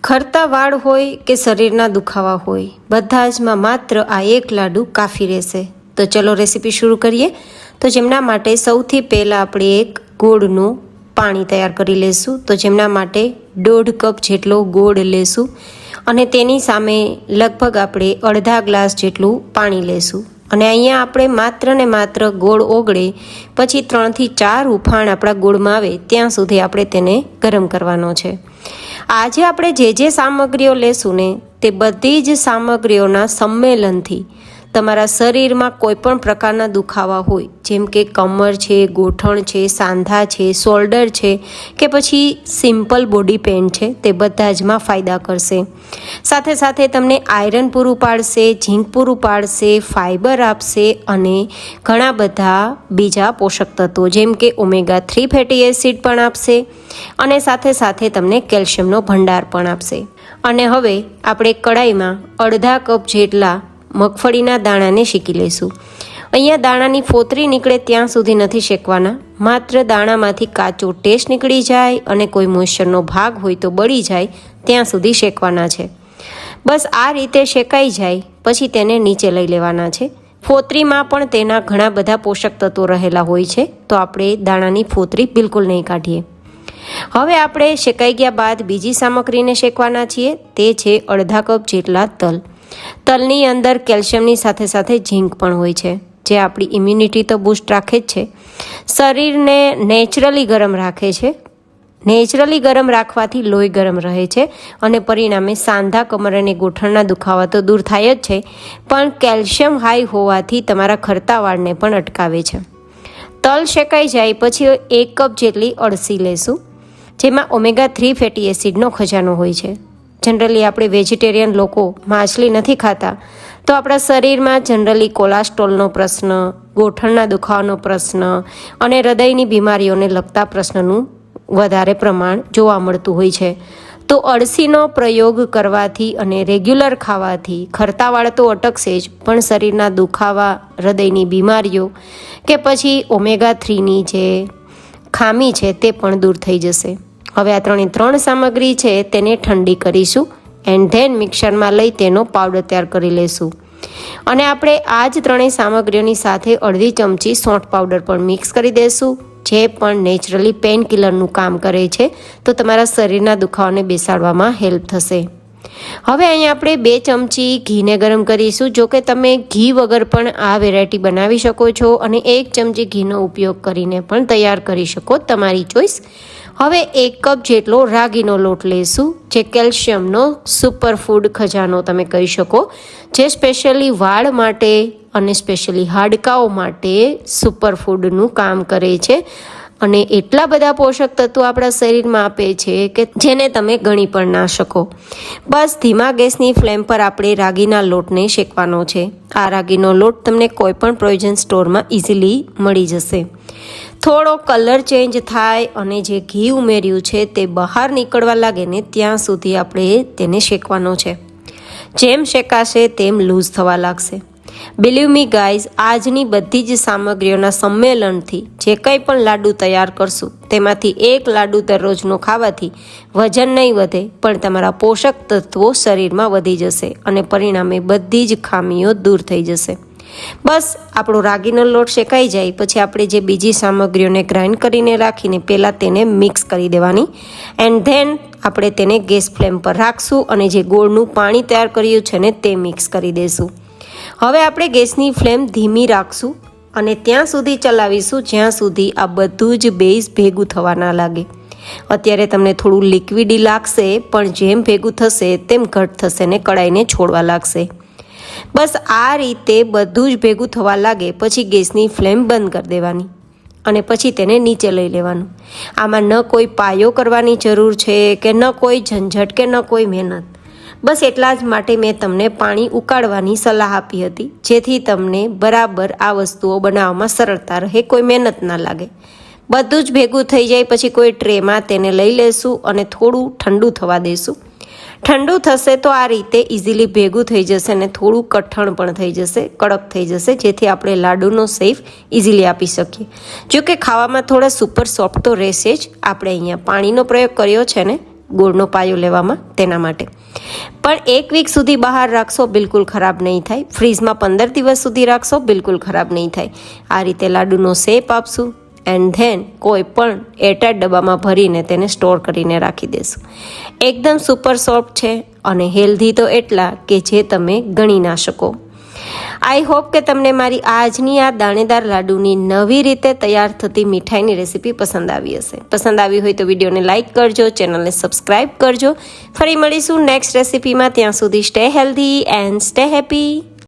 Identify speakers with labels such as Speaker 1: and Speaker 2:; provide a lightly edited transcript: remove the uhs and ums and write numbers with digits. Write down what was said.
Speaker 1: ખરતા વાળ હોય કે શરીરના દુખાવા હોય, બધા જમાં માત્ર આ એક લાડુ કાફી રહેશે. તો ચલો રેસીપી શરૂ કરીએ. તો જેમના માટે સૌથી પહેલાં આપણે એક ગોળનું પાણી તૈયાર કરી લઈશું. તો જેમના માટે 1.5 કપ જેટલો ગોળ લેશું અને તેની સામે લગભગ આપણે અડધા ગ્લાસ જેટલું પાણી લેશું. અને અહીંયા આપણે માત્ર ને માત્ર ગોળ ઓગળે પછી 3 થી 4 ઉફાણ આપણા ગોળમાં આવે ત્યાં સુધી આપણે તેને ગરમ કરવાનો છે. આજે આપણે જે સામગ્રીઓ લેશું ને તે બધી જ સામગ્રીઓના સંમેલનથી તમારા શરીરમાં કોઈ પણ પ્રકારના દુખાવા હોય, જેમ કે કમર છે, ગોઠણ છે, સાંધા છે, શોલ્ડર છે કે પછી સિમ્પલ બોડી પેઇન છે, તે બધા જમાં ફાયદા કરશે. સાથે સાથે તમને આયરન પૂરું પાડશે, ઝીંક પૂરું પાડશે, ફાઇબર આપશે અને ઘણા બધા બીજા પોષક તત્વો જેમ કે ઓમેગા 3 ફેટી એસિડ પણ આપશે અને સાથે સાથે તમને કેલ્શિયમનો ભંડાર પણ આપશે. અને હવે આપણે કડાઈમાં અડધા કપ જેટલા મગફળીના દાણાને શેકી લઈશું. અહીંયા દાણાની ફોતરી નીકળે ત્યાં સુધી નથી શેકવાના, માત્ર દાણામાંથી કાચો ટેસ્ટ નીકળી જાય અને કોઈ મોઇશ્ચરનો ભાગ હોય તો બળી જાય ત્યાં સુધી શેકવાના છે. બસ આ રીતે શેકાઈ જાય પછી તેને નીચે લઈ લેવાના છે. ફોતરીમાં પણ તેના ઘણા બધા પોષક તત્વો રહેલા હોય છે, તો આપણે દાણાની ફોતરી બિલકુલ નહીં કાઢીએ. હવે આપણે શેકાઈ ગયા બાદ બીજી સામગ્રીને શેકવાના છીએ. તે છે અડધા કપ જેટલા તલ. તલની અંદર કેલ્શિયમની સાથે સાથે ઝીંક પણ હોય છે, જે આપણી ઇમ્યુનિટી તો બૂસ્ટ રાખે જ છે, શરીરને નેચરલી ગરમ રાખે છે. નેચરલી ગરમ રાખવાથી લોહી ગરમ રહે છે અને પરિણામે સાંધા, કમર અને ગોઠણના દુખાવા તો દૂર થાય જ છે, પણ કેલ્શિયમ હાઈ હોવાથી તમારા ખરતા વાળને પણ અટકાવે છે. તલ શેકાઈ જાય પછી 1 કપ જેટલી અળસી લેશું, જેમાં ઓમેગા 3 ફેટી એસિડનો ખજાનો હોય છે. જનરલી આપણે વેજીટેરિયન લોકો માછલી નથી ખાતા, તો આપણા શરીરમાં જનરલી કોલેસ્ટ્રોલનો પ્રશ્ન, ગોઠણના દુખાવાનો પ્રશ્ન અને હૃદયની બીમારીઓને લગતા પ્રશ્નનું વધારે પ્રમાણ જોવા મળતું હોય છે. તો અળસીનો પ્રયોગ કરવાથી અને રેગ્યુલર ખાવાથી ખરતાવાળ તો અટકશે જ, પણ શરીરના દુખાવા, હૃદયની બીમારીઓ કે પછી ઓમેગા 3ની જે ખામી છે તે પણ દૂર થઈ જશે. હવે આ 3 સામગ્રી છે તેને ઠંડી કરીશું એન્ડ ધેન મિક્સરમાં લઈ તેનો પાવડર તૈયાર કરી લઈશું. અને આપણે આ જ 3 સામગ્રીઓની સાથે અડધી ચમચી સોંઠ પાવડર પણ મિક્સ કરી દઈશું, જે પણ નેચરલી પેઇન કિલરનું કામ કરે છે, તો તમારા શરીરના દુખાવાને બેસાડવામાં હેલ્પ થશે. હવે અહીંયા આપણે 2 ચમચી ઘીને ગરમ કરીશું. જો કે તમે ઘી વગર પણ આ વેરાયટી બનાવી શકો છો અને 1 ચમચી ઘીનો ઉપયોગ કરીને પણ તૈયાર કરી શકો, તમારી ચોઈસ. હવે 1 કપ જેટલો રાગીનો લોટ લઈશું, જે કેલ્શિયમનો સુપરફૂડ ખજાનો તમે કહી શકો, જે સ્પેશિયલી વાળ માટે અને સ્પેશિયલી હાડકાઓ માટે સુપરફૂડનું કામ કરે છે અને એટલા બધા પોષક તત્વો આપણા શરીરમાં આપે છે કે જેને તમે ગણી પણ ના શકો. બસ ધીમા ગેસની ફ્લેમ પર આપણે રાગીના લોટને શેકવાનો છે. આ રાગીનો લોટ તમને કોઈ પણ પ્રોવિઝન સ્ટોરમાં ઇઝીલી મળી જશે. થોડો કલર ચેન્જ થાય અને જે ઘી ઉમેર્યું છે તે બહાર નીકળવા લાગે ને ત્યાં સુધી આપણે તેને શેકવાનો છે. જેમ શેકાશે તેમ લૂઝ થવા લાગશે. બિલીવ મી ગાઈઝ, આજની બધી જ સામગ્રીઓના સંમેલનથી જે કંઈ પણ લાડુ તૈયાર કરશું તેમાંથી 1 લાડુ દરરોજનો ખાવાથી વજન નહીં વધે, પણ તમારા પોષક તત્વો શરીરમાં વધી જશે અને પરિણામે બધી જ ખામીઓ દૂર થઈ જશે. બસ આપણો રાગીનો લોટ શેકાઈ જાય પછી આપણે જે બીજી સામગ્રીઓને ગ્રાઇન્ડ કરીને રાખીને પહેલાં તેને મિક્સ કરી દેવાની એન્ડ ધેન આપણે તેને ગેસ ફ્લેમ પર રાખશું અને જે ગોળનું પાણી તૈયાર કર્યું છે ને તે મિક્સ કરી દઈશું. હવે આપણે ગેસની ફ્લેમ ધીમી રાખશું અને ત્યાં સુધી ચલાવીશું જ્યાં સુધી આ બધું જ બેઝ ભેગું થવા ના લાગે. અત્યારે તમને થોડું લિક્વિડી લાગશે, પણ જેમ ભેગું થશે તેમ ઘટ થશે ને કડાઈને છોડવા લાગશે. બસ આ રીતે બધું જ ભેગું થવા લાગે પછી ગેસની ફ્લેમ બંધ કરી દેવાની અને પછી તેને નીચે લઈ લેવાનું. આમાં ન કોઈ પાયો કરવાની જરૂર છે કે ન કોઈ ઝંઝટ કે ન કોઈ મહેનત. બસ એટલા જ માટે મેં તમને પાણી ઉકાળવાની સલાહ આપી હતી, જેથી તમને બરાબર આ વસ્તુઓ બનાવવામાં સરળતા રહે, કોઈ મહેનત ના લાગે. બધું જ ભેગું થઈ જાય પછી કોઈ ટ્રેમાં તેને લઈ લેશું અને થોડું ઠંડુ થવા દઈશું. ઠંડુ થશે તો આ રીતે ઇઝીલી ભેગું થઈ જશે અને થોડું કઠણ પણ થઈ જશે, કડક થઈ જશે, જેથી આપણે લાડુનો શેપ ઇઝીલી આપી શકીએ. જો કે ખાવામાં થોડા સુપર સોફ્ટ તો રહેશે જ. આપણે અહીંયા પાણીનો પ્રયોગ કર્યો છે ને, ગોળનો પાયો લેવામાં તેના માટે. પણ 1 વીક સુધી બહાર રાખશો બિલકુલ ખરાબ નહીં થાય. ફ્રીઝમાં 15 દિવસ સુધી રાખશો બિલકુલ ખરાબ નહીં થાય. આ રીતે લાડુનો શેપ આપશું એન્ડ ધેન કોઈ પણ એરટાઇટ ડબ્બામાં ભરીને તેને સ્ટોર કરીને રાખી દેશું. એકદમ સુપર સોફ્ટ છે અને હેલ્ધી તો એટલા કે જે તમે ગણી ના શકો. આઈ હોપ કે તમને મારી આજની આ દાણેદાર લાડુની નવી રીતે તૈયાર થતી મીઠાઈની રેસીપી પસંદ આવી હશે. પસંદ આવી હોય તો વિડીયોને લાઇક કરજો, ચેનલને સબસ્ક્રાઈબ કરજો. ફરી મળીશું નેક્સ્ટ રેસીપીમાં. ત્યાં સુધી stay healthy and stay happy.